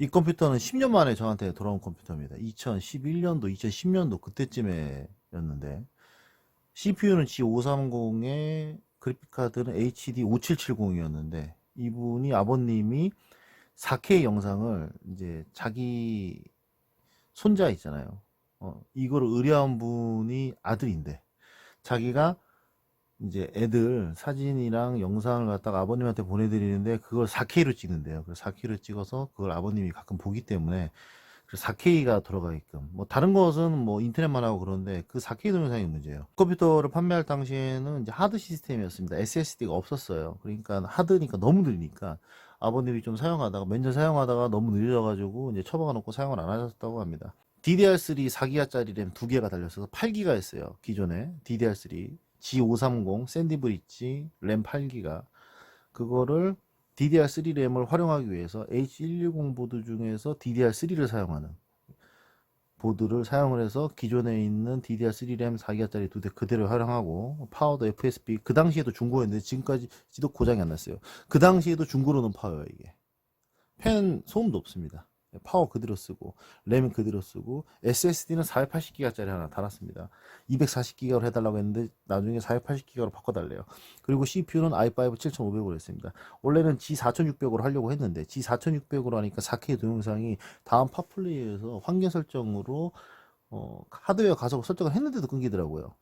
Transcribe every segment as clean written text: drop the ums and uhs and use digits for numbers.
이 컴퓨터는 10년 만에 저한테 돌아온 컴퓨터입니다. 2011년도, 2010년도 그때쯤에였는데 CPU는 G530에 그래픽카드는 HD 5770이었는데 이분이 아버님이 4K 영상을 이제 자기 손자 있잖아요. 이거를 의뢰한 분이 아들인데 자기가 이제 애들 사진이랑 영상을 갖다가 아버님한테 보내드리는데 그걸 4K로 찍는데요. 그래서 4K로 찍어서 그걸 아버님이 가끔 보기 때문에 4K가 들어가게끔 뭐 다른 것은 뭐 인터넷만 하고 그런데 그 4K 동영상이 문제예요. 컴퓨터를 판매할 당시에는 이제 하드 시스템이었습니다. SSD가 없었어요. 그러니까 하드니까 너무 느리니까 아버님이 좀 사용하다가 몇 년 사용하다가 너무 느려가지고 이제 처박아 놓고 사용을 안 하셨다고 합니다. DDR3 4기가짜리 램 2개가 달렸어서 8기가였어요. 기존에 DDR3 G530 샌디브리지 램 8기가 그거를 DDR3 램을 활용하기 위해서 H110 보드 중에서 DDR3를 사용하는 보드를 사용을 해서 기존에 있는 DDR3 램 4기가짜리 2대 그대로 활용하고 파워도 FSP 그 당시에도 중고였는데 지금까지도 고장이 안 났어요. 그 당시에도 중고로는 파워예요. 이게 펜 소음도 없습니다. 파워 그대로 쓰고 램은 그대로 쓰고 SSD는 480기가짜리 하나 달았습니다. 240기가로 해달라고 했는데 나중에 480기가로 바꿔달래요. 그리고 CPU는 i5 7500으로 했습니다. 원래는 G4600으로 하려고 했는데 G4600으로 하니까 4K 동영상이 다음 팟플레이에서 환경 설정으로 하드웨어 가속 설정을 했는데도 끊기더라고요.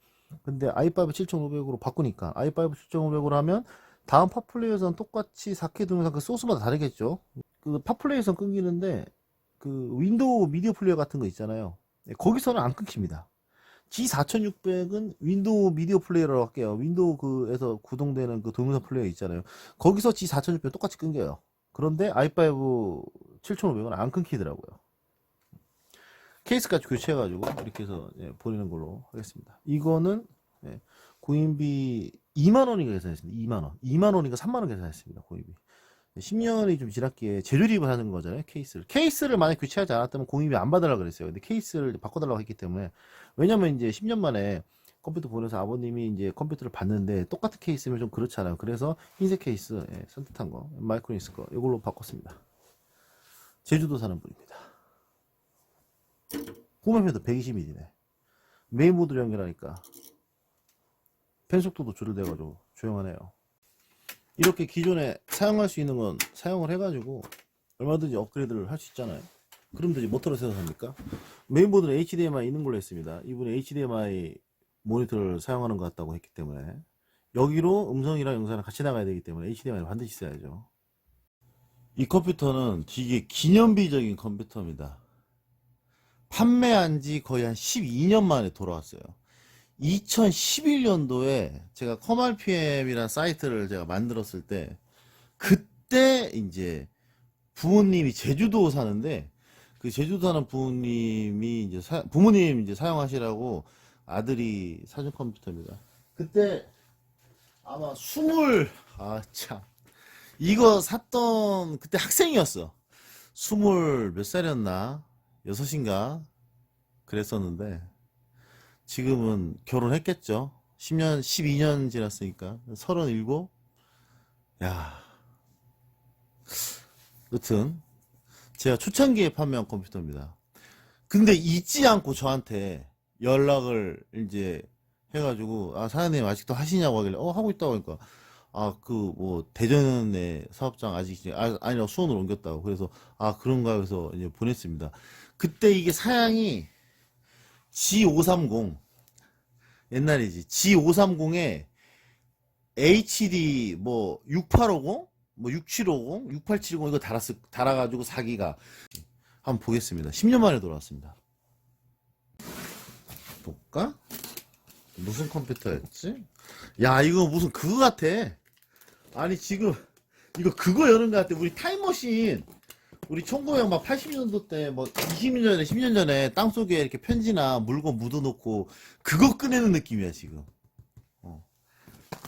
근데 i5 7500으로 바꾸니까 i5 7500으로 하면 다음 팟플레이에서는 똑같이 4K 동영상 그 소스마다 다르겠죠. 그 팟플레이에서는 끊기는데 그 윈도우 미디어 플레이어 같은 거 있잖아요. 거기서는 안 끊깁니다. G4600은 윈도우 미디어 플레이어라고 할게요. 윈도우 그에서 구동되는 그 동영상 플레이어 있잖아요. 거기서 G4600 똑같이 끊겨요. 그런데 i5 7500은 안 끊기더라고요. 케이스까지 교체해가지고 이렇게 해서 보내는 걸로 하겠습니다. 이거는 고인비 2만원인가 계산했습니다. 2만원. 2만원인가 3만원 계산했습니다. 고인비. 10년이 좀 지났기에 재조립을 하는 거잖아요. 케이스를 만약 교체하지 않았다면 공입이 안 받으려고 그랬어요. 근데 케이스를 바꿔달라고 했기 때문에 왜냐면 이제 10년 만에 컴퓨터 보내서 아버님이 이제 컴퓨터를 봤는데 똑같은 케이스면 좀 그렇잖아요. 그래서 흰색 케이스 산뜻한 거 마이크로닉스 거 이걸로 바꿨습니다. 제주도 사는 분입니다. 후면표도 120mm네. 메인보드로 연결하니까 펜 속도도 조절돼가지고 조용하네요. 이렇게 기존에 사용할 수 있는 건 사용을 해가지고 얼마든지 업그레이드를 할 수 있잖아요. 그럼 되지 모터를 새서 삽니까? 메인보드는 HDMI 있는 걸로 했습니다. 이분이 HDMI 모니터를 사용하는 것 같다고 했기 때문에 여기로 음성이랑 영상을 같이 나가야 되기 때문에 HDMI를 반드시 써야죠. 이 컴퓨터는 되게 기념비적인 컴퓨터입니다. 판매한 지 거의 한 12년 만에 돌아왔어요. 2011년도에 제가 컴RPM이라는 사이트를 제가 만들었을 때 그때 이제 부모님이 제주도 사는데 그 제주도 사는 부모님이 이제 부모님 이제 사용하시라고 아들이 사준 컴퓨터입니다. 그때 아마 참 이거 샀던 그때 학생이었어. 스물 몇 살이었나? 여섯인가? 그랬었는데 지금은 결혼했겠죠. 10년, 12년 지났으니까. 37? 야. 여튼, 제가 초창기에 판매한 컴퓨터입니다. 근데 잊지 않고 저한테 연락을 이제 해가지고, 사장님 아직도 하시냐고 하길래, 하고 있다고 하니까, 대전의 사업장 아니라 수원으로 옮겼다고. 그래서, 그런가 해서 이제 보냈습니다. 그때 이게 사양이 G530, 옛날이지. G530에 HD 6850, 6750, 6870 이거 달아가지고 4기가 한번 보겠습니다. 10년 만에 돌아왔습니다. 볼까? 무슨 컴퓨터였지? 야, 이거 무슨 그거 같아. 아니, 지금 이거 그거 여는 것 같아. 우리 타임머신. 우리 1980년도 때 20년 전에 10년 전에 땅속에 이렇게 편지나 물건 묻어놓고 그거 꺼내는 느낌이야 지금.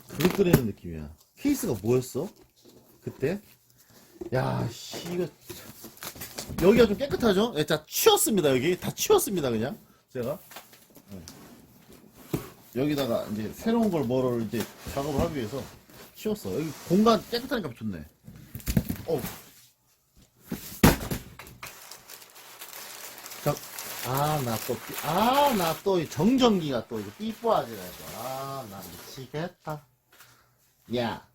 그거 꺼내는 느낌이야. 케이스가 뭐였어? 그때? 야, 씨, 이거 여기가 좀 깨끗하죠? 다 치웠습니다. 여기 다 치웠습니다. 그냥 제가 여기다가 이제 새로운 걸 뭐를 이제 작업을 하기 위해서 치웠어. 여기 공간 깨끗하니까 좋네. 나 또 정전기가 또 이거 삐뽀하지라고. 나 미치겠다. 야,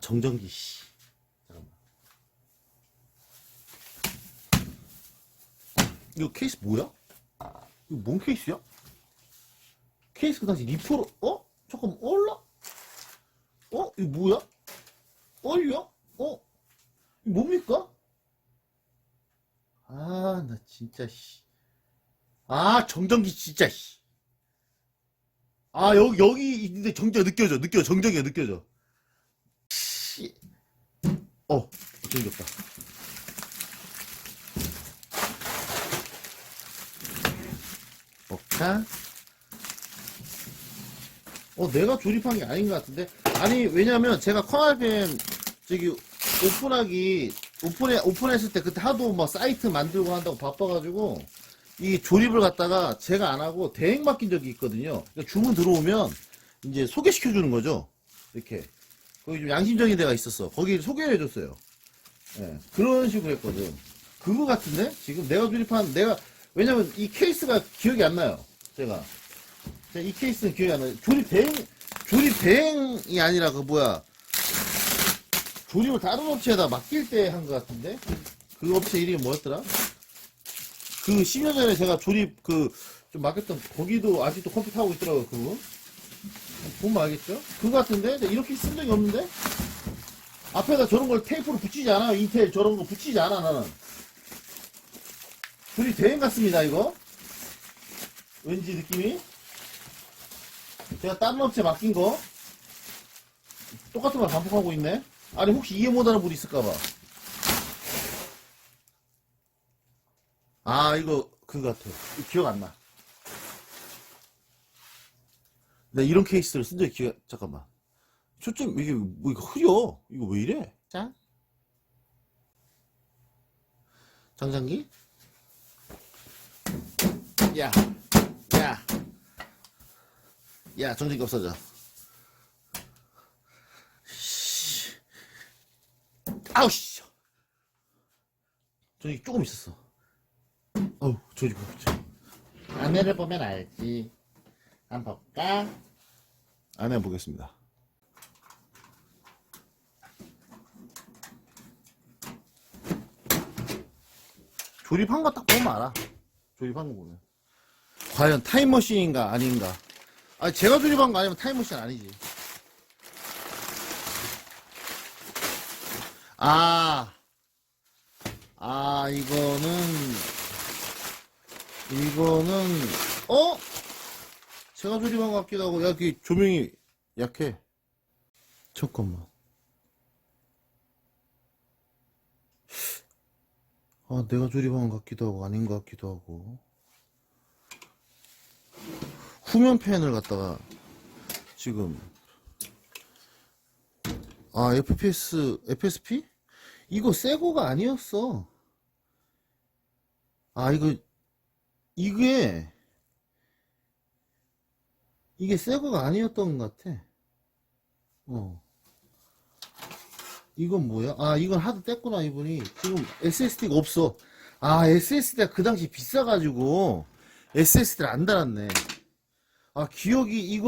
정전기, 씨. 잠깐만. 이거 케이스 뭐야? 이거 뭔 케이스야? 케이스 그 당시 리포로, 잠깐만, 올라? 이거 뭐야? 이거 뭡니까? 나 진짜, 씨. 정전기, 진짜, 씨. 여기 있는데 정전기가 느껴져. 정전기가 느껴져. 씨. 정전기 없다. 먹자. 내가 조립한 게 아닌 것 같은데? 아니, 왜냐면 제가 커널펜, 저기, 오픈했을 때 그때 하도 막 사이트 만들고 한다고 바빠가지고, 이 조립을 갖다가 제가 안 하고 대행 맡긴 적이 있거든요. 그러니까 주문 들어오면 이제 소개시켜주는 거죠. 이렇게. 거기 좀 양심적인 데가 있었어. 거기 소개를 해줬어요. 예, 그런 식으로 했거든. 그거 같은데? 지금 왜냐면 이 케이스가 기억이 안 나요. 제가 이 케이스는 기억이 안 나요. 조립 대행이 아니라 조립을 다른 업체에다 맡길 때 한 것 같은데? 그 업체 이름이 뭐였더라? 그 10년 전에 제가 좀 맡겼던 거기도 아직도 컴퓨터 하고 있더라고요. 그거 보면 알겠죠? 그거 같은데? 이렇게 쓴 적이 없는데? 앞에다 저런 걸 테이프로 붙이지 않아요. 인텔 저런 거 붙이지 않아. 나는 조립 대행 같습니다. 이거 왠지 느낌이 제가 다른 업체 맡긴 거 똑같은 걸 반복하고 있네. 아니 혹시 이해 못하는 분이 있을까봐. 이거 그거 같아. 기억 안 나. 내가 이런 케이스를 쓴 적이 잠깐만. 초점 이게 뭐 이거 흐려. 이거 왜 이래? 자. 장전기? 야. 정전기 없어져. 아우씨. 전전기 조금 있었어. 조립 없죠. 안에를 보면 알지. 한번 볼까? 안에 보겠습니다. 조립한 거 딱 보면 알아. 조립한 거 보면. 과연 타임머신인가 아닌가. 제가 조립한 거 아니면 타임머신 아니지. 이거는 제가 조립한 것 같기도 하고. 그 조명이 약해. 잠깐만. 내가 조립한 것 같기도 하고 아닌 것 같기도 하고. 후면 팬을 갖다가 지금 FSP? 이거 새거가 아니었어. 이게 새거가 아니었던 것 같아. 이건 뭐야? 이건 하도 뗐구나, 이분이. 지금 SSD가 없어. SSD가 그 당시 비싸가지고 SSD를 안 달았네. 기억이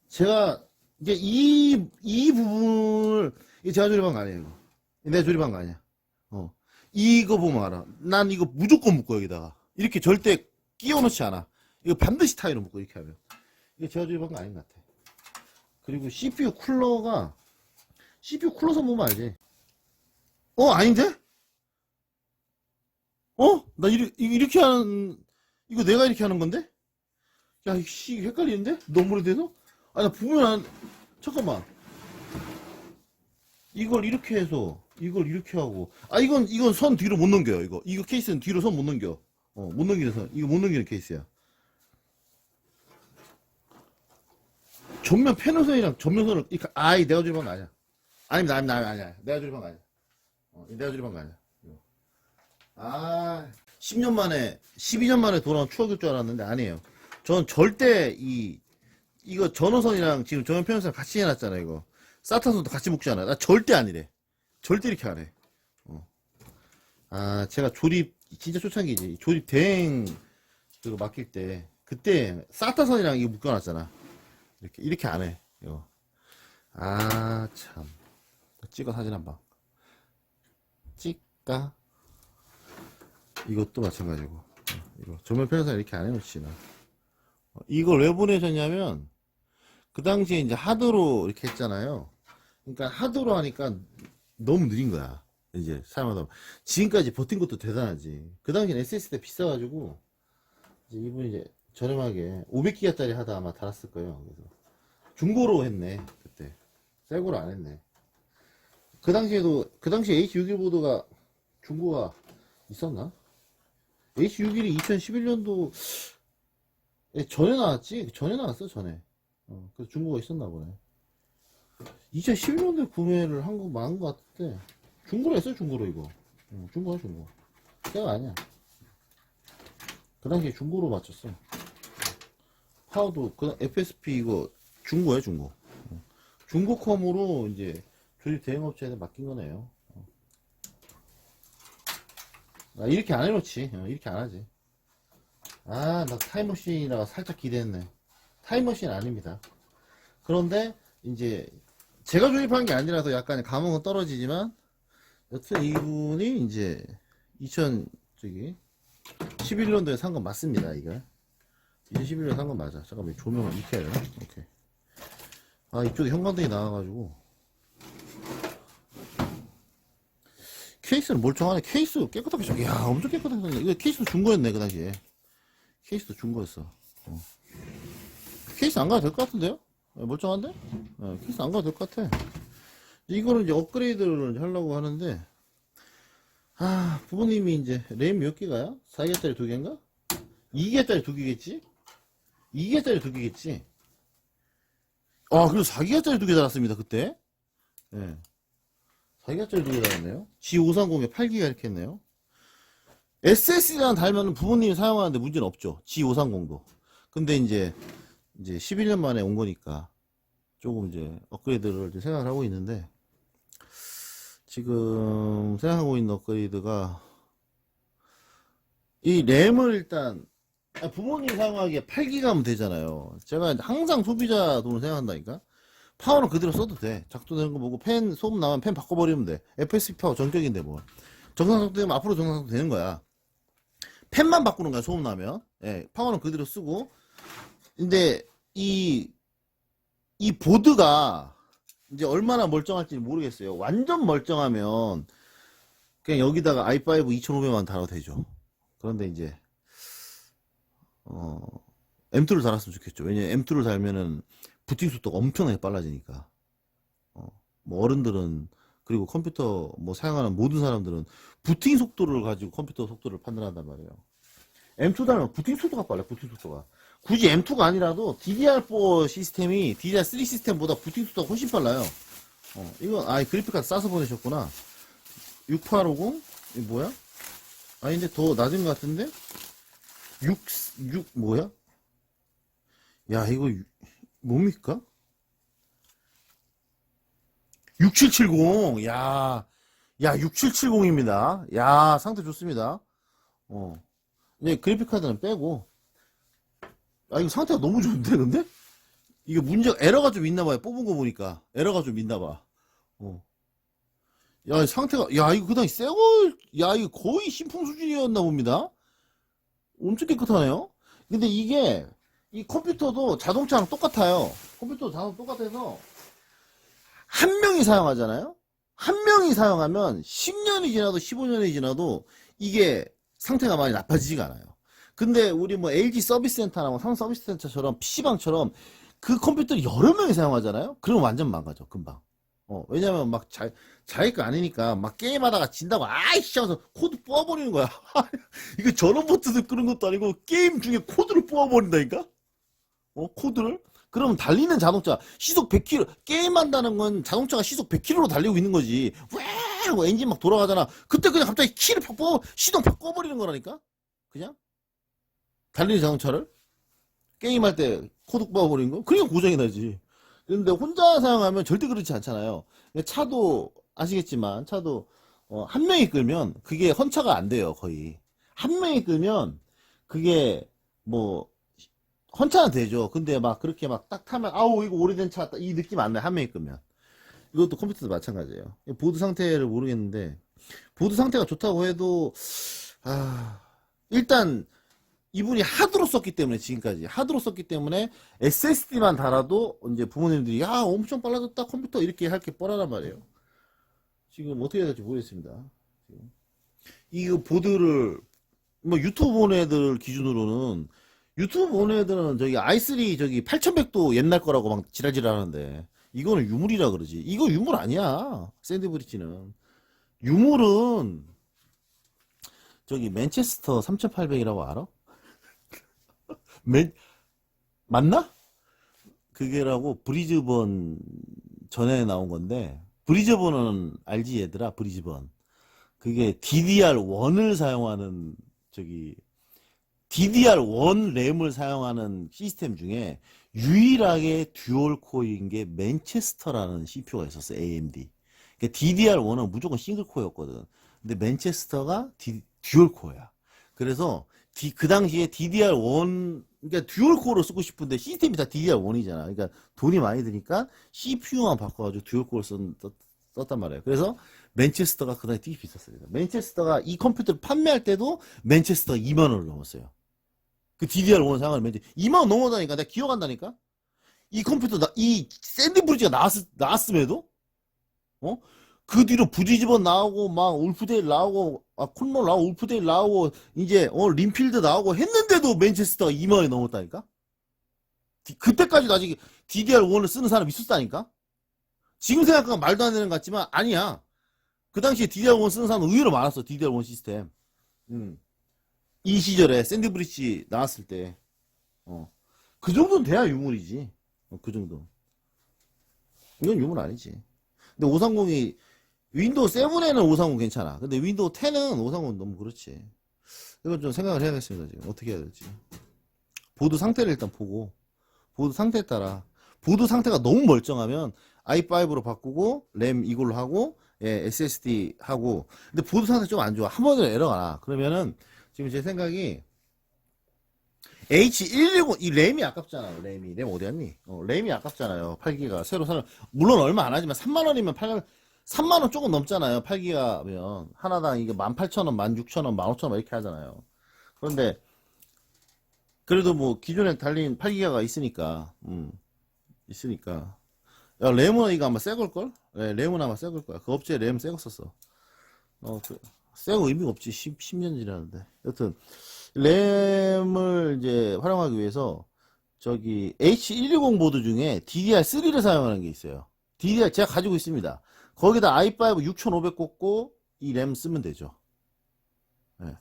제가 이제 이 부분을 제가 조립한 거 아니에요. 이거. 내가 조립한 거 아니야. 이거 보면 알아. 난 이거 무조건 묶어 여기다가. 이렇게 절대 끼워 넣지 않아. 이거 반드시 타이로 묶어 이렇게 하면. 이거 제가 조립한 거 아닌 것 같아. 그리고 CPU 쿨러선 보면 알지. 아닌데? 나 이렇게 하는, 이거 내가 이렇게 하는 건데? 야, 씨, 헷갈리는데? 너무 오래돼서? 나 보면 잠깐만. 이걸 이렇게 해서, 이걸 이렇게 하고. 이건 선 뒤로 못 넘겨요, 이거. 이거 케이스는 뒤로 선 못 넘겨. 못 넘기는 선. 이거 못 넘기는 케이스야. 전면 패널선이랑 전면선을, 내가 조립한 거 아니야. 아닙니다. 내가 조립한 거 아니야. 내가 조립한 거 아니야. 10년 만에, 12년 만에 돌아온 추억일 줄 알았는데 아니에요. 전 절대 이거 전원선이랑 지금 전면 패널선 같이 해놨잖아, 이거. 사타선도 같이 묶지 않아. 나 절대 아니래. 절대 이렇게 안 해. 제가 조립 진짜 초창기지. 조립 대행 그거 맡길 때 그때 사타선이랑 이거 묶어놨잖아. 이렇게 안 해. 이거. 아 참. 찍어 사진 한 방. 찍까. 이것도 마찬가지고. 이거 전면 편의상 이렇게 안 해놓지 나. 이걸 왜 보내셨냐면 그 당시에 이제 하드로 이렇게 했잖아요. 그러니까 하드로 하니까 너무 느린 거야. 이제 사용하다 보면. 지금까지 버틴 것도 대단하지. 그 당시엔 SSD 비싸가지고 이제 이분이 이제 저렴하게 500기가짜리 하다 아마 달았을 거예요. 그래서 중고로 했네 그때. 새거로 안 했네. 그 당시에도 그 당시에 H61 보드가 중고가 있었나? H61이 2011년도 전에 나왔지? 전에 나왔어 전에. 그래서 중고가 있었나 보네. 2011년도에 구매를 한 거 많은 것 같은데 중고로 했어요. 중고로 이거. 중고야 중고. 새가 아니야. 그 당시에 중고로 맞췄어. 파워도 그 FSP 이거 중고야 중고. 중고컴으로 이제 조립 대행업체에 맡긴 거네요. 이렇게 안 해놓지. 이렇게 안 하지. 나 타임머신이라가 살짝 기대했네. 타임머신 아닙니다. 그런데 이제 제가 조립한 게 아니라서 약간 감흥은 떨어지지만 여튼 이분이 이제 2011년도에 산 건 맞습니다. 이거 2011년에 산 건 맞아. 잠깐만 조명을 이렇게 해야 되나? 오케이. 이쪽에 형광등이 나와가지고 케이스는 멀쩡하네. 케이스 깨끗하게 저, 야 엄청 깨끗하게 생겼네. 이거 케이스도 중고였네 그 당시에. 케이스도 중고였어. 케이스 안 가도 될 것 같은데요? 멀쩡한데? 케이스 안 가도 될 것 같아. 이거를 이제 업그레이드를 하려고 하는데 부모님이 이제 램 몇 개가요? 4기가짜리 2개인가? 2기가짜리 2개겠지? 2기가짜리 2개겠지? 그리고 4기가짜리 2개 달았습니다 그때. 예. 4기가짜리 2개 달았네요. G530에 8기가 이렇게 했네요. SSD랑 달면 부모님이 사용하는데 문제는 없죠. G530도. 근데 이제 11년 만에 온 거니까 조금 이제 업그레이드를 이제 생각을 하고 있는데 지금 생각하고 있는 업그레이드가 이 램을 일단 부모님이 사용하기에 8기가면 되잖아요. 제가 항상 소비자 돈을 생각한다니까. 파워는 그대로 써도 돼. 작동되는 거 보고 팬 소음 나면 팬 바꿔버리면 돼. FSP 파워 정적인데 뭐 정상 작동되면 앞으로 정상 작동 되는 거야. 팬만 바꾸는 거야 소음 나면. 파워는 그대로 쓰고. 근데 이 보드가 이제 얼마나 멀쩡할지 모르겠어요. 완전 멀쩡하면 그냥 여기다가 i5 2500만 달아도 되죠. 그런데 이제 M2를 달았으면 좋겠죠. 왜냐면 M2를 달면은 부팅 속도가 엄청나게 빨라지니까. 뭐 어른들은 그리고 컴퓨터 뭐 사용하는 모든 사람들은 부팅 속도를 가지고 컴퓨터 속도를 판단한단 말이에요. M2 달면 부팅 속도가 빨라요. 부팅 속도가. 굳이 M2가 아니라도 DDR4 시스템이 DDR3 시스템보다 부팅 속도가 훨씬 빨라요. 이거 그래픽카드 싸서 보내셨구나. 6850? 이거 뭐야? 근데 더 낮은 것 같은데? 6 뭐야? 야 이거 뭡니까? 6770. 야 6770입니다. 야 상태 좋습니다. 네, 그래픽카드는 빼고. 이거 상태가 너무 좋은데 근데? 이게 에러가 좀 있나봐요. 뽑은 거 보니까 에러가 좀 있나봐. 야 상태가 이거 그다음에 새거 이거 거의 신품 수준이었나 봅니다. 엄청 깨끗하네요. 근데 이게 이 컴퓨터도 자동차랑 똑같아요. 컴퓨터도 자동차 똑같아서 한 명이 사용하잖아요. 한 명이 사용하면 10년이 지나도 15년이 지나도 이게 상태가 많이 나빠지지가 않아요. 근데 우리 뭐 LG 서비스 센터나 뭐 삼성 서비스 센터처럼 PC방처럼 그 컴퓨터를 여러 명이 사용하잖아요. 그럼 완전 망가져 금방. 왜냐면 막 자기 거 아니니까 막 게임하다가 진다고 아이씨 하면서 코드 뽑아버리는 거야. 이거 전원 버튼을 끄는 것도 아니고 게임 중에 코드를 뽑아버린다니까. 코드를. 그러면 달리는 자동차 시속 100km 게임한다는 건 자동차가 시속 100km로 달리고 있는 거지. 왜 하고 엔진 막 돌아가잖아. 그때 그냥 갑자기 키를 팍 뽑아 시동 팍 꺼버리는 거라니까. 그냥 달리는 자동차를 게임할 때 코드 뽑아버리는 거. 그러니까 고장이 나지. 근데 혼자 사용하면 절대 그렇지 않잖아요. 차도 아시겠지만 차도 한 명이 끌면 그게 헌차가 안 돼요 거의. 한 명이 끄면 그게 뭐 헌차는 되죠. 근데 막 그렇게 막 딱 타면 아우 이거 오래된 차 이 느낌 안 나요. 한 명이 끄면. 이것도 컴퓨터도 마찬가지예요. 보드 상태를 모르겠는데 보드 상태가 좋다고 해도 일단 이분이 하드로 썼기 때문에 지금까지 하드로 썼기 때문에 SSD만 달아도 이제 부모님들이 야 엄청 빨라졌다 컴퓨터 이렇게 할 게 뻔하단 말이에요. 지금 어떻게 해야 될지 모르겠습니다. 지금. 이 보드를 뭐 유튜브 보는 애들 기준으로는 유튜브 보는 애들은 저기 i3 저기 8100도 옛날 거라고 막 지랄지랄 하는데 이거는 유물이라 그러지. 이거 유물 아니야. 샌드브리지는. 유물은 저기 맨체스터 3800이라고 알아? 맨 맞나? 그게라고 브리즈번 전에 나온 건데 브리즈번은 알지 얘들아 브리즈번 그게 DDR1을 사용하는 저기 DDR1 램을 사용하는 시스템 중에 유일하게 듀얼 코어인 게 맨체스터라는 CPU가 있었어 AMD. 그러니까 DDR1은 무조건 싱글 코어였거든. 근데 맨체스터가 듀얼 코어야. 그래서 그 당시에 DDR1 그러니까 듀얼 코어로 쓰고 싶은데 시스템이 다 DDR1이잖아. 그러니까 돈이 많이 드니까 CPU만 바꿔가지고 듀얼 코어를 썼단 말이에요. 그래서 맨체스터가 그다음에 되게 비쌌어요. 맨체스터가 이 컴퓨터를 판매할 때도 맨체스터가 2만 원을 넘었어요. 그 DDR1 사용하는 맨체스터 2만 원 넘어다니까 내가 기억한다니까. 이 컴퓨터 이 샌드브리지가 나왔음에도 어? 그 뒤로 부지집원 나오고 막 울프데일 나오고 콘롤 나오고 울프데일 나오고 이제 림필드 나오고 했는데도 맨체스터가 2만 원이 넘었다니까. 그때까지도 아직 DDR1을 쓰는 사람 있었다니까. 지금 생각하면 말도 안 되는 것 같지만 아니야. 그 당시에 DDR1 쓰는 사람은 의외로 많았어. DDR1 시스템. 이 시절에 샌드브리지 나왔을 때. 그 정도는 돼야 유물이지. 그 정도. 이건 유물 아니지. 근데 530이 윈도우 7에는 530 괜찮아. 근데 윈도우 10은 530 너무 그렇지. 이건 좀 생각을 해야겠습니다. 지금 어떻게 해야 될지. 보드 상태를 일단 보고 보드 상태에 따라 보드 상태가 너무 멀쩡하면 i5로 바꾸고 램 이걸로 하고 SSD 하고 근데 보드 상태 좀 안 좋아. 한 번에 에러가 나. 그러면은 지금 제 생각이 H110 이 램이 아깝잖아요. 램 어디 갔니? 램이 아깝잖아요. 8기가 새로 사는 물론 얼마 안 하지만 3만 원이면 3만 원 조금 넘잖아요. 8기가면 하나당 이게 18,000원, 16,000원, 15,000원 이렇게 하잖아요. 그런데 그래도 뭐 기존에 달린 8기가가 있으니까 야 램은 이거 아마 새 걸걸? 네, 램은 아마 새 걸 거야. 그 업체 램 새 거 썼어. 새거 의미가 없지. 10년 지났는데. 여튼 램을 이제 활용하기 위해서 저기 H120 보드 중에 DDR3를 사용하는 게 있어요. DDR 제가 가지고 있습니다. 거기다 i5 6500 꽂고 이 램 쓰면 되죠. 네.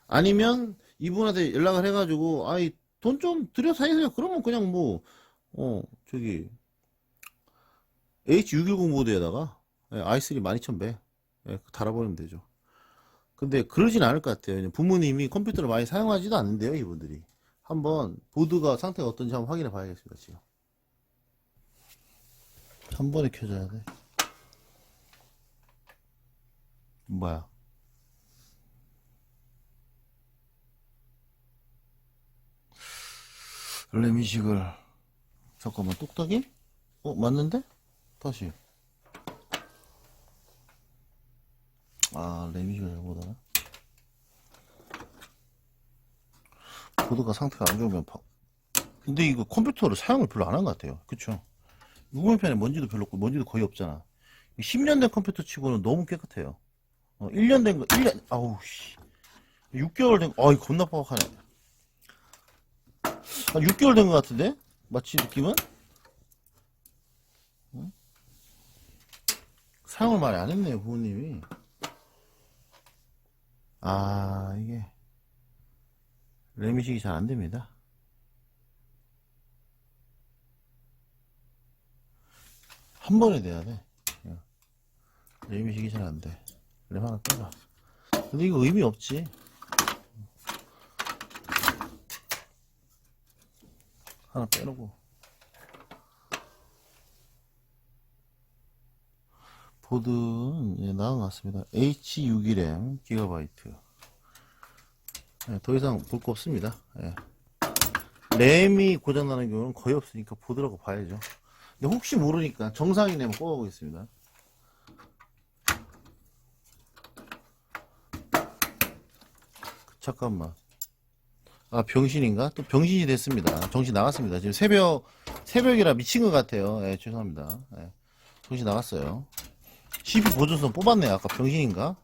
아니면 이분한테 연락을 해가지고 아이 돈 좀 들여 사세요. 그러면 그냥 뭐 저기 H610 모드에다가 i3 12100 달아버리면 되죠. 근데 그러진 않을 것 같아요. 부모님이 컴퓨터를 많이 사용하지도 않는데요, 이분들이. 한번 보드가 상태가 어떤지 한번 확인해 봐야겠습니다, 지금. 한 번에 켜져야 돼. 뭐야? 램이식을 잠깐만 똑딱이? 맞는데? 다시. 램이식을 잘못하나? 보드가 상태가 안 좋으면 근데 이거 컴퓨터를 사용을 별로 안 한 것 같아요. 그쵸? 무게편에 먼지도 별로 없고 먼지도 거의 없잖아. 10년 된 컴퓨터 치고는 너무 깨끗해요. 1년 된 거, 1년, 아우, 씨. 6개월 된 거, 겁나 뻑하네. 한 6개월 된 것 같은데? 마치 느낌은? 응? 사용을 많이 안 했네요, 부모님이. 이게, 램이식이 잘 안 됩니다. 한 번에 돼야 돼. 램이식이 잘 안 돼. 램 하나 빼라. 근데 이거 의미 없지. 하나 빼놓고. 보드는 나온 것 같습니다. H61M 기가바이트. 예, 더 이상 볼 거 없습니다. 예. 램이 고장나는 경우는 거의 없으니까 보더라고 봐야죠. 근데 혹시 모르니까 정상이네면 뽑아보겠습니다. 잠깐만. 아, 병신인가? 또 병신이 됐습니다. 정신 나갔습니다. 지금 새벽이라 미친 것 같아요. 예, 죄송합니다. 예, 정신 나갔어요. CPU 보존선 뽑았네. 아까 병신인가?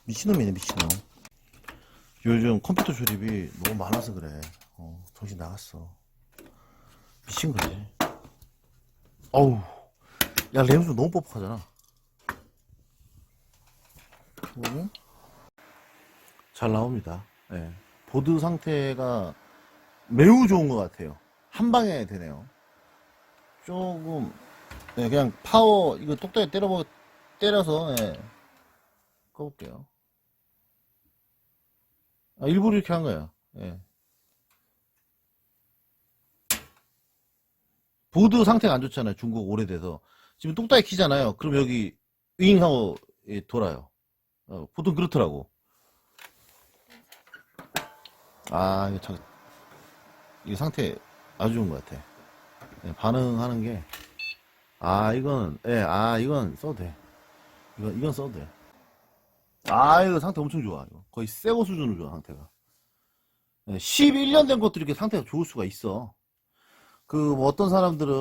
미친놈이네, 미친놈. 요즘 컴퓨터 조립이 너무 많아서 그래. 정신 나갔어. 미친 거지. 어우, 야, 램수 너무 뻑뻑하잖아. 잘 나옵니다. 예. 보드 상태가 매우 좋은 것 같아요. 한 방에 되네요. 조금, 예, 그냥 파워, 이거 똑딱이 때려서, 예, 꺼볼게요. 아, 일부러 이렇게 한 거야. 예. 보드 상태가 안 좋잖아요. 중국 오래돼서. 지금 똑딱이 키잖아요. 그럼 여기 윙 하고 예, 돌아요. 보통 그렇더라고. 아, 이거 참, 이 상태 아주 좋은 것 같아. 예, 반응하는 게, 아, 이건, 예, 아, 이건 써도 돼. 이건 써도 돼. 아, 이거 상태 엄청 좋아. 이거. 거의 새거 수준으로 좋아, 상태가. 예, 11년 된 것도 이렇게 상태가 좋을 수가 있어. 뭐 어떤 사람들은,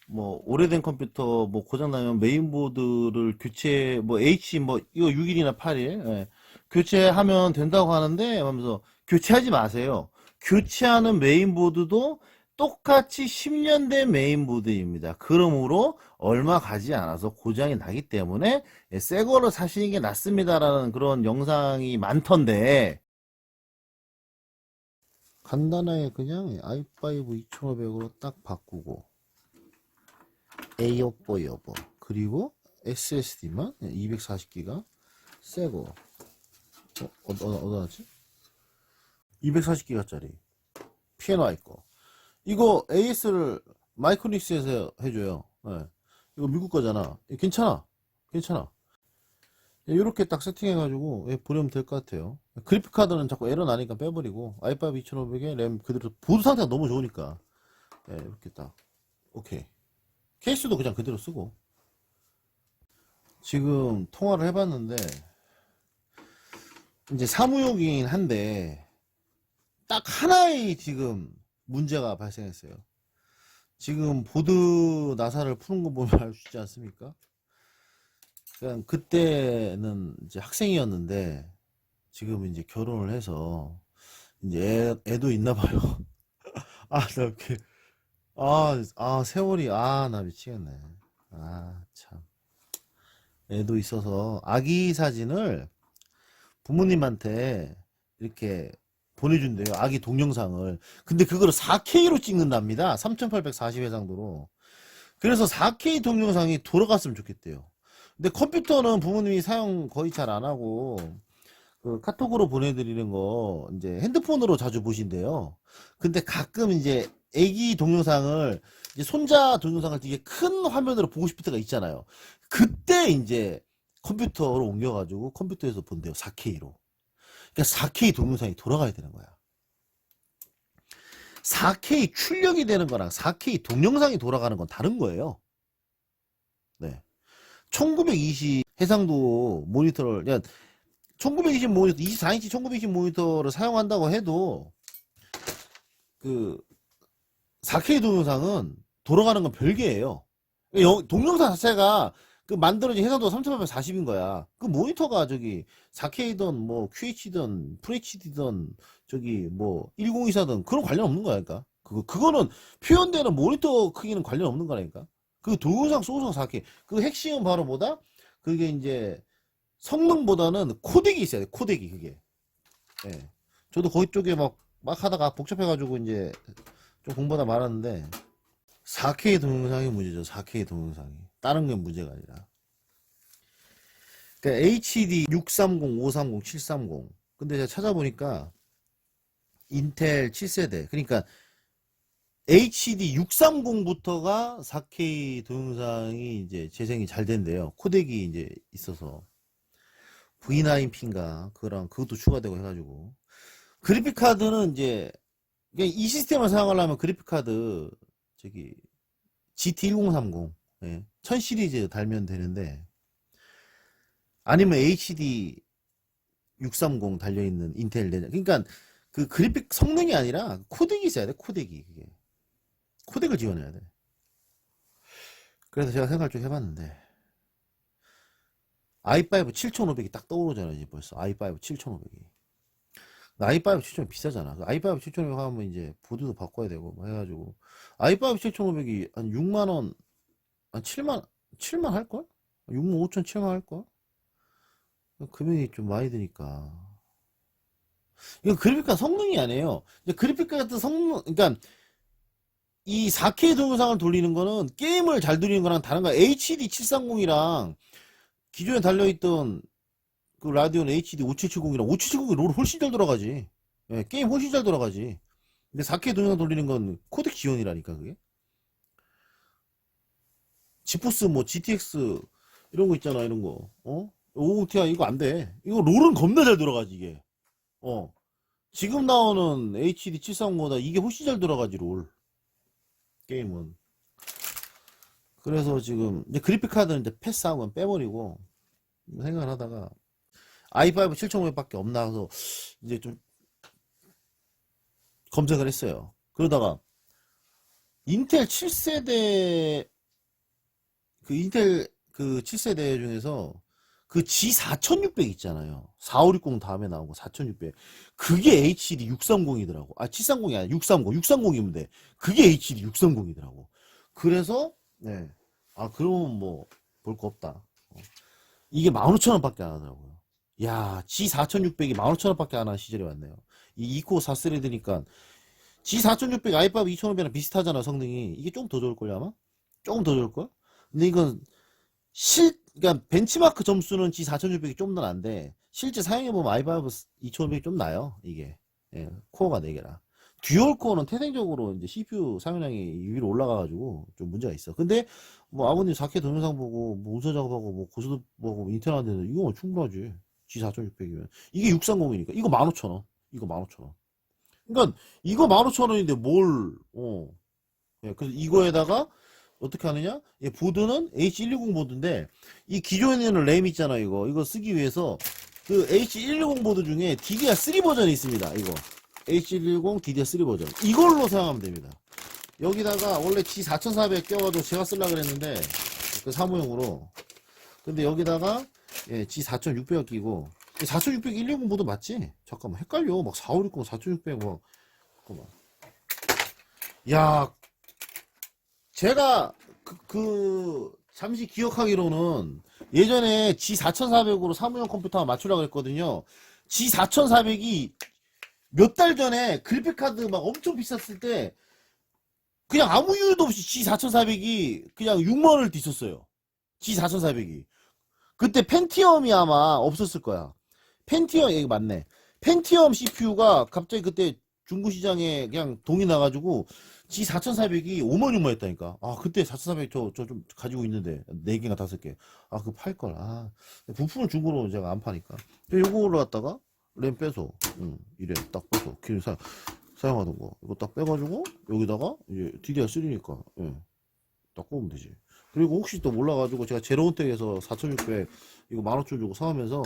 뭐, 오래된 컴퓨터, 뭐, 고장나면 메인보드를 이거 6일이나 8일, 예, 교체하면 된다고 하는데, 하면서, 교체하지 마세요. 교체하는 메인보드도 똑같이 10년 된 메인보드입니다. 그러므로, 얼마 가지 않아서 고장이 나기 때문에, 예, 새 거를 사시는 게 낫습니다라는 그런 영상이 많던데, 간단하게 그냥 i5 2500으로 딱 바꾸고, A 여보 그리고 SSD만 240기가 새거 어디 놨지? 240기가짜리 P&Y 거 이거 AS를 마이크로닉스에서 해줘요. 네. 이거 미국 거잖아. 괜찮아 이렇게 딱 세팅해가지고 보내면 될 것 같아요. 그래픽카드는 자꾸 에러 나니까 빼버리고 i5 2500에 램 그대로 보드 상태가 너무 좋으니까 이렇게 딱 오케이. 케이스도 그냥 그대로 쓰고 지금 통화를 해봤는데 이제 사무용이긴 한데 딱 하나의 지금 문제가 발생했어요. 지금 보드 나사를 푸는 거 보면 알 수 있지 않습니까? 그냥 그때는 이제 학생이었는데 지금 이제 결혼을 해서 이제 애도 있나 봐요. 아, 나 이렇게 세월이 나 미치겠네. 참. 애도 있어서 아기 사진을 부모님한테 이렇게 보내준대요. 아기 동영상을. 근데 그거를 4K로 찍는답니다. 3840회장도로. 그래서 4K 동영상이 돌아갔으면 좋겠대요. 근데 컴퓨터는 부모님이 사용 거의 잘 안 하고 그 카톡으로 보내드리는 거 이제 핸드폰으로 자주 보신대요. 근데 가끔 이제 애기 동영상을 이제 손자 동영상을 되게 큰 화면으로 보고 싶을 때가 있잖아요. 그때 이제 컴퓨터로 옮겨가지고 컴퓨터에서 본대요. 4K로. 그러니까 4K 동영상이 돌아가야 되는 거야. 4K 출력이 되는 거랑 4K 동영상이 돌아가는 건 다른 거예요. 네. 1920 해상도 모니터를, 1920 모니터, 24인치 1920 모니터를 사용한다고 해도, 그, 4K 동영상은 돌아가는 건 별개예요. 동영상 자체가 그 만들어진 해상도가 3840인 거야. 그 모니터가 저기 4K든 뭐 QH든 FHD든 저기 뭐 1024든 그런 관련 없는 거니까. 그거는 표현되는 모니터 크기는 관련 없는 거라니까. 그 동영상 소스가 4K. 그 핵심은 바로 뭐다? 그게 이제 성능보다는 코덱이 있어야 돼. 코덱이 그게. 예. 저도 거기 쪽에 막 하다가 복잡해가지고 이제 좀 공부하다 말았는데 4K 동영상이 문제죠. 4K 동영상이. 다른 게 문제가 아니라. 그러니까 HD 630, 530, 730. 근데 제가 찾아보니까 인텔 7세대. 그러니까 HD 630부터가 4K 동영상이 이제 재생이 잘 된대요. 코덱이 이제 있어서. V9P인가 그거랑 그것도 추가되고 해가지고 그래픽 카드는 이제 그냥 이 시스템을 사용하려면 그래픽 카드 저기 GT1030 예, 1000 시리즈 달면 되는데 아니면 HD 630 달려있는 인텔 내장 그러니까 그 그래픽 성능이 아니라 코덱이 있어야 돼 코덱이 그게 코덱을 지원해야 돼. 그래서 제가 생각을 좀 해봤는데 i5 7500이 딱 떠오르잖아요 이제 벌써 i5 7500이 i5 7,500 비싸잖아. i5 7,500 하면 이제 보드도 바꿔야 되고 뭐 해가지고 i5 7,500이 한 6만 원, 한 7만 할걸? 6만 5천 7만 할걸? 금액이 좀 많이 드니까 이거 그래픽카드 성능이 아니에요. 이제 그래픽카드 성능 그러니까 이 4K 동영상을 돌리는 거는 게임을 잘 돌리는 거랑 다른 거야. HD 730이랑 기존에 달려있던 그 라디온 HD 5770이랑 5770이 롤 훨씬 잘 돌아가지. 예, 게임 훨씬 잘 돌아가지. 근데 4K 동영상 돌리는 건 코덱 지원이라니까 그게. 지포스 뭐 GTX 이런 거 있잖아 이런 거. 50ti 이거 안 돼. 이거 롤은 겁나 잘 돌아가지 이게. 지금 나오는 HD 730보다 이게 훨씬 잘 돌아가지 롤. 게임은. 그래서 지금 이제 그래픽 카드는 이제 패스하고 그냥 빼버리고 생각을 하다가 i5 7500밖에 없나 해서 이제 좀 검색을 했어요. 그러다가 인텔 7세대 그 인텔 그 7세대 중에서 그 G4600 있잖아요. 4560 다음에 나온 거 4600. 그게 HD 630이더라고. 아, 730이 아니라 630. 630이면 돼. 그게 HD 630이더라고. 그래서 네. 아, 그러면 뭐 볼 거 없다. 이게 15,000원밖에 안 하더라고요. 야, G4600이 15,000원밖에 안 하는 시절이 왔네요. 이 2코어 4스레드니까 G4600 i5 2500이랑 비슷하잖아, 성능이. 이게 좀 더 좋을걸요, 아마? 조금 더 좋을걸? 근데 이건 그러니까 벤치마크 점수는 G4600이 좀 더 난데 실제 사용해보면 i5 2500이 좀 나요, 이게. 예, 코어가 4개라. 듀얼 코어는 태생적으로 이제 CPU 사용량이 위로 올라가가지고 좀 문제가 있어. 근데 뭐 아버님 4K 동영상 보고 뭐 문서 작업하고 뭐 고스톱 보고 인터넷 하는데 이거 충분하지. G4600이면 이게 630이니까 이거 15,000원. 이거 15,000원. 그러니까 이거 15,000원인데 뭘 예, 그래서 이거에다가 어떻게 하느냐? 예, 보드는 H120 보드인데 이 기존에 있는 램 있잖아 이거 쓰기 위해서 그 H110 보드 중에 DDR3 버전이 있습니다. 이거 H110 DDR3 버전 이걸로 사용하면 됩니다. 여기다가 원래 G4400 껴가지고 제가 쓰려고 그랬는데 그 사무용으로 근데 여기다가 예, G4600 끼고 4600 120 보드 맞지? 잠깐만 헷갈려 막 4560 4600 뭐 잠깐만 야 제가 잠시 기억하기로는 예전에 G4400으로 사무용 컴퓨터 맞추려고 했거든요. G4400이 몇 달 전에 그래픽카드 막 엄청 비쌌을 때 그냥 아무 이유도 없이 G4400이 그냥 6만원을 뒤졌어요. G4400이. 그때 펜티엄이 아마 없었을 거야. 펜티엄, 이게 맞네. 펜티엄 CPU가 갑자기 그때 중고 시장에 그냥 동이 나가지고 G4400이 5만 6만 했다니까. 아, 그때 4400 저 좀 가지고 있는데 4개가 5개. 아, 그거 팔걸. 아, 부품을 중고로 제가 안 파니까. 요거로 갖다가 램 빼서, 이래 딱 빼서 길 사용하던 거. 이거 딱 빼가지고 여기다가 이제 DDR3니까 예, 딱 꼽으면 되지. 그리고 혹시 또 몰라가지고 제가 제로온택에서 4600 이거 15,000원 주고 사오면서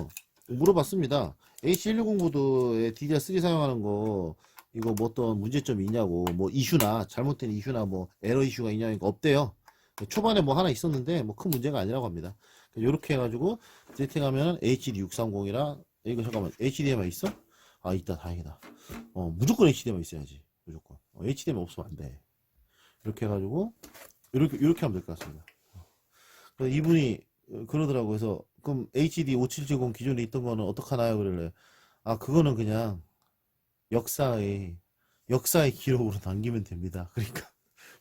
물어봤습니다. H160 보드에 DDR3 사용하는 거 이거 뭐 어떤 문제점이 있냐고 뭐 이슈나 잘못된 이슈나 뭐 에러 이슈가 있냐니까 없대요. 초반에 뭐 하나 있었는데 뭐 큰 문제가 아니라고 합니다. 이렇게 해가지고 세팅하면 HD 630이랑 이거 잠깐만 HDMI 있어? 아 있다 다행이다. 무조건 HDMI 있어야지 무조건. HDMI 없으면 안 돼. 이렇게 해가지고 이렇게 하면 될 것 같습니다. 그래서 이분이 그러더라고. 그래서 그럼 HD 5770 기존에 있던 거는 어떡하나요? 그러래. 아 그거는 그냥 역사의 기록으로 남기면 됩니다. 그러니까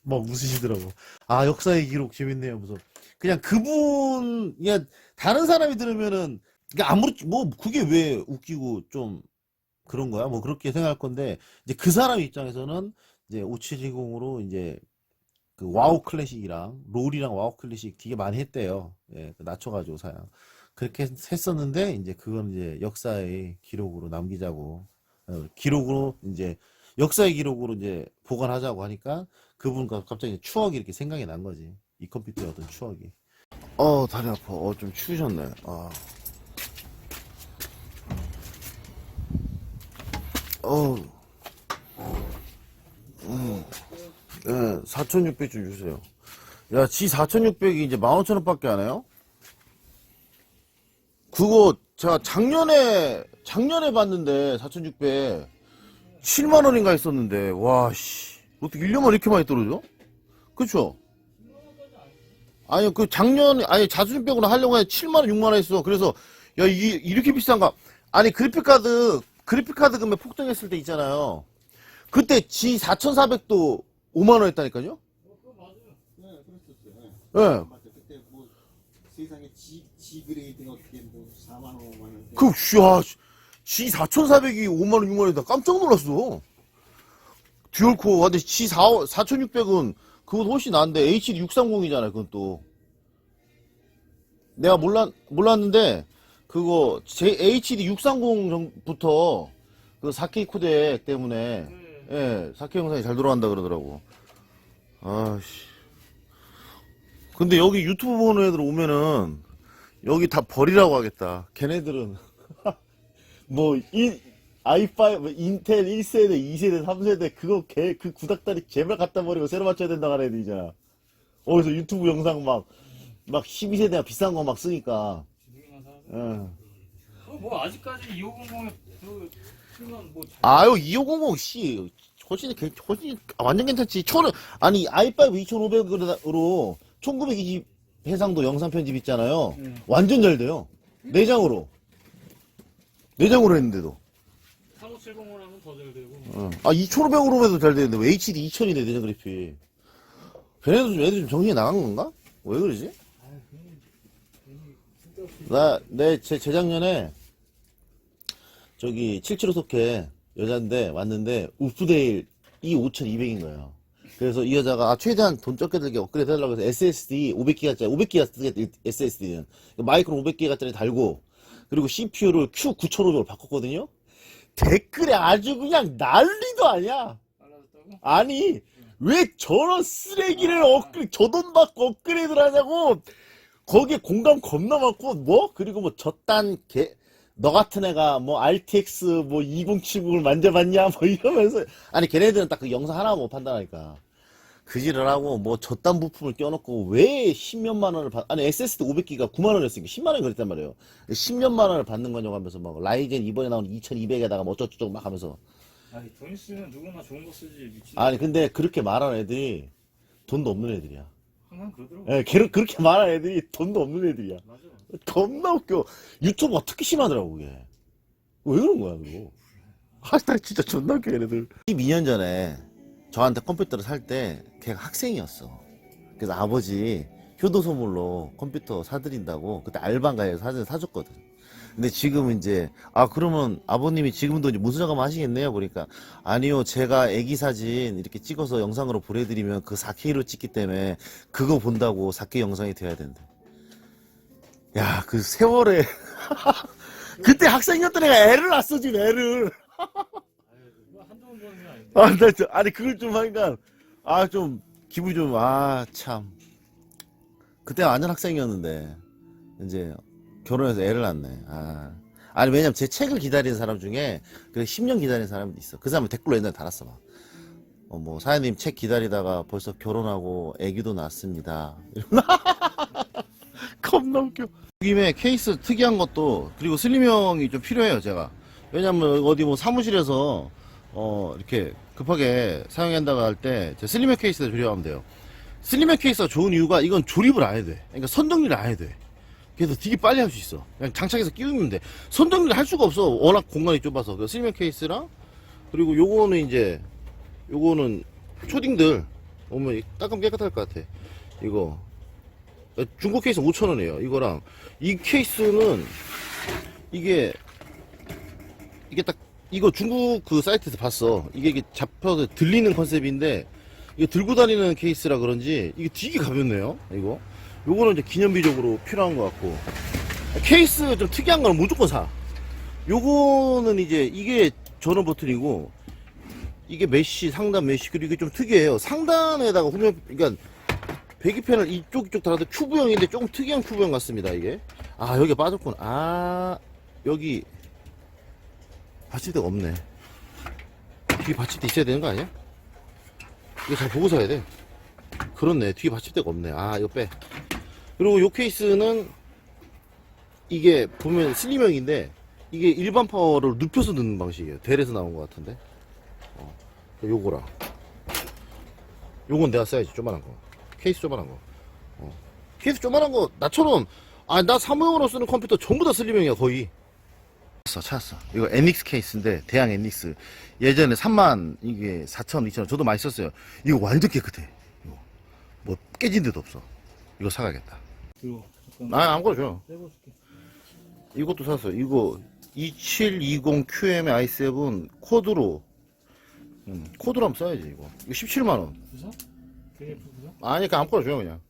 막 웃으시더라고. 아 역사의 기록 재밌네요. 무슨 그냥 그분 그냥 다른 사람이 들으면은 그러니까 아무리 뭐 그게 왜 웃기고 좀 그런 거야? 뭐 그렇게 생각할 건데 이제 그 사람 입장에서는 이제 5770으로 이제 그 와우 클래식이랑 롤이랑 와우 클래식 되게 많이 했대요. 예, 낮춰가지고 사양. 그렇게 했었는데 이제 그건 이제 역사의 기록으로 남기자고 기록으로 이제 역사의 기록으로 이제 보관하자고 하니까 그분과 갑자기 추억이 이렇게 생각이 난 거지. 이 컴퓨터의 어떤 추억이. 다리 아파. 좀 추우셨네. 예, 4,600 좀 주세요. 야, 지 4,600이 이제 15,000원밖에 안 해요? 그거 제가 작년에 봤는데 4,600 7만원인가 했었는데 와 씨 어떻게 1년 만에 이렇게 많이 떨어져? 그쵸? 아니 그 작년에 아니 4,600으로 하려고 했는데 7만원 6만원 했어. 그래서 야 이게 이렇게 비싼가. 아니 그래픽카드 금액 폭등했을 때 있잖아요. 그때 지 4,400도 5만원 했다니까요? 그거 맞아요. 네, 그랬었어요. 예. 맞아. 그때 뭐 세상에 G 그레이드가 어떻게 뭐 4만 원, 5만 원. 야, G 4,400이 5만원 6만원이다. 깜짝 놀랐어. 듀얼코어 근데 G 4,600은 그건 훨씬 나은데 HD 630이잖아요. 그건 또 내가 몰랐는데 그거 HD 630부터 그 4K 코덱 때문에 예, 4K 영상이 잘 돌아간다 그러더라고. 아씨. 근데 여기 유튜브 보는 애들 오면은 여기 다 버리라고 하겠다. 걔네들은 뭐 i5 인텔 1세대, 2세대, 3세대 그거 그 구닥다리 제발 갖다 버리고 새로 맞춰야 된다 하는 애들이잖아. 어디서 유튜브 영상 막 12세대가 비싼 거 막 쓰니까. 예. 뭐 아직까지 2500에 그 쓰면 뭐 아유 2500 씨. 훨씬 완전 괜찮지. 아니 i5 2500으로 1920 해상도 영상 편집 있잖아요. 완전 잘 돼요. 내장으로 했는데도. 3570으로 하면 더 잘 되고. 2500으로 해도 잘 되는데 왜 HD 2000이네 내장 그래픽. 애들이 좀 정신이 나간 건가? 왜 그러지? 재작년에 저기 775 속해 여잔데 왔는데 우프데일 E5200인 거예요. 그래서 이 여자가 최대한 돈 적게 들게 업그레이드 해달라고 해서 SSD 500기가짜리 500기가 쓰게 SSD는 마이크로 500기가짜리 달고 그리고 CPU를 Q9500으로 바꿨거든요. 댓글에 아주 그냥 난리도 아니야. 빨라졌다고? 아니 왜 저런 쓰레기를 저 돈 받고 업그레이드를 하냐고. 거기에 공감 겁나 많고 뭐 그리고 뭐 저딴 너 같은 애가 뭐 RTX 뭐 2070을 만져봤냐 뭐 이러면서 아니 걔네들은 딱 그 영상 하나 못 판단하니까 그지를 하고 뭐 저딴 부품을 껴놓고 왜 10몇만 원을 아니 SSD 500기가 9만 원이었으니까 10만 원 그랬단 말이에요. 10몇만 원을 받는 거냐고 하면서 막 라이젠 이번에 나온 2200에다가 뭐 어쩌고저쩌고 막 하면서 아니 돈 있으면 누구나 좋은 거 쓰지 미친. 아니 근데 그렇게 말하는 애들이 돈도 없는 애들이야. 항상 그러더라고. 예, 그렇게 말하는 애들이 돈도 없는 애들이야. 맞아. 겁나 웃겨. 유튜브가 특히 심하더라고, 그게. 왜 그런 거야, 그거? 나 진짜 존나 웃겨, 얘네들. 12년 전에 저한테 컴퓨터를 살 때 걔가 학생이었어. 그래서 아버지 효도 선물로 컴퓨터 사드린다고 그때 알바인가에 사줬거든. 근데 지금 이제, 그러면 아버님이 지금도 이제 무수작업 하시겠네요? 그러니까, 아니요, 제가 애기 사진 이렇게 찍어서 영상으로 보내드리면 그 4K로 찍기 때문에 그거 본다고 4K 영상이 돼야 된대. 야, 그 세월에 그때 학생이었던 애가 애를 낳았어 지금 애를. 한두 번 보는 게 아닌데. 아니 그걸 좀 하니까 좀 기분이 좀 참. 그때 완전 학생이었는데 이제 결혼해서 애를 낳네. 아니 왜냐면 제 책을 기다리는 사람 중에 그 10년 기다리는 사람도 있어. 그 사람은 댓글로 옛날에 달았어 막. 뭐 사장님 책 기다리다가 벌써 결혼하고 애기도 낳았습니다. 겁나 웃겨. 김에 케이스 특이한 것도 그리고 슬림형이 좀 필요해요 제가. 왜냐면 어디 뭐 사무실에서 이렇게 급하게 사용해야 한다고 할 때 슬림형 케이스를 조립하면 돼요. 슬림형 케이스가 좋은 이유가 이건 조립을 안 해도 돼. 그러니까 선정리를 안 해도 돼. 그래서 되게 빨리 할 수 있어. 그냥 장착해서 끼우면 돼. 선정리를 할 수가 없어. 워낙 공간이 좁아서. 그 슬림형 케이스랑 그리고 요거는 초딩들 오면 닦으면 깨끗할 것 같아. 이거 중고 케이스 5,000원이에요. 이거랑 이 케이스는 이게 딱 이거 중국 그 사이트에서 봤어. 이게 잡혀서 들리는 컨셉인데 이게 들고 다니는 케이스라 그런지 이게 되게 가볍네요. 요거는 이제 기념비적으로 필요한 것 같고 케이스 좀 특이한 거는 무조건 사. 요거는 이제 이게 전원 버튼이고 이게 메쉬, 상단 메쉬. 그리고 이게 좀 특이해요. 상단에다가 후면, 그러니까 배기팬을 이쪽 달아도 큐브형인데 조금 특이한 큐브형 같습니다. 이게 여기 빠졌구나. 여기 받침대가 없네. 뒤에 받침대 있어야 되는 거 아니야? 이거 잘 보고 사야 돼. 그렇네, 뒤에 받침대가 없네. 이거 빼. 그리고 요 케이스는 이게 보면 슬림형인데 이게 일반 파워를 눕혀서 넣는 방식이에요. 델에서 나온 것 같은데. 요거랑 요건 내가 써야지. 조만한 거, 케이스 조만한 거. 케이스 조만한 거 나처럼. 나 사무용으로 쓰는 컴퓨터 전부 다 슬림형이야 거의. 찾았어. 이거 NX 케이스인데 대양 NX. 예전에 3만 이게 4천 2천 저도 많이 썼어요. 이거 완전 깨끗해. 이거 뭐 깨진 데도 없어. 이거 사가겠다. 이거 잠깐 아무거나 줘. 떼고 줄게. 이것도 샀어. 이거 2720 QM i7 코드로. 코드로 한번 써야지. 이거 17만원. 부서? 되게 부서? 그러니까 아무거나 줘요 그냥.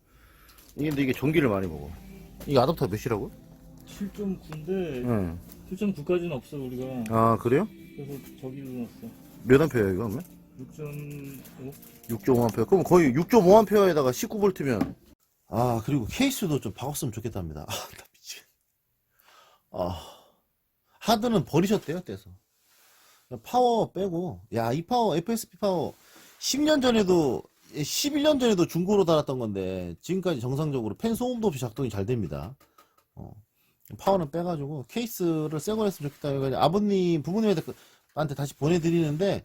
근데 이게 전기를 많이 먹어. 이게 아답터 몇이라고? 7.9인데 응. 7.9까지는 없어 우리가. 그래요? 그래서 저기로 넣었어. 몇 암페어야 이거 그러면? 6.5? 6.5A. 그럼 거의 6.5A에다가 19V면. 그리고 케이스도 좀 바꿨으면 좋겠답니다. 나 미치겠. 하드는 버리셨대요, 떼서. 파워 빼고. 이 파워, FSP 파워 10년 전에도 11년 전에도 중고로 달았던 건데 지금까지 정상적으로 팬 소음도 없이 작동이 잘 됩니다. 파워는 빼가지고 케이스를 새 걸 했으면 좋겠다. 그러니까 아버님, 부모님한테 다시 보내드리는데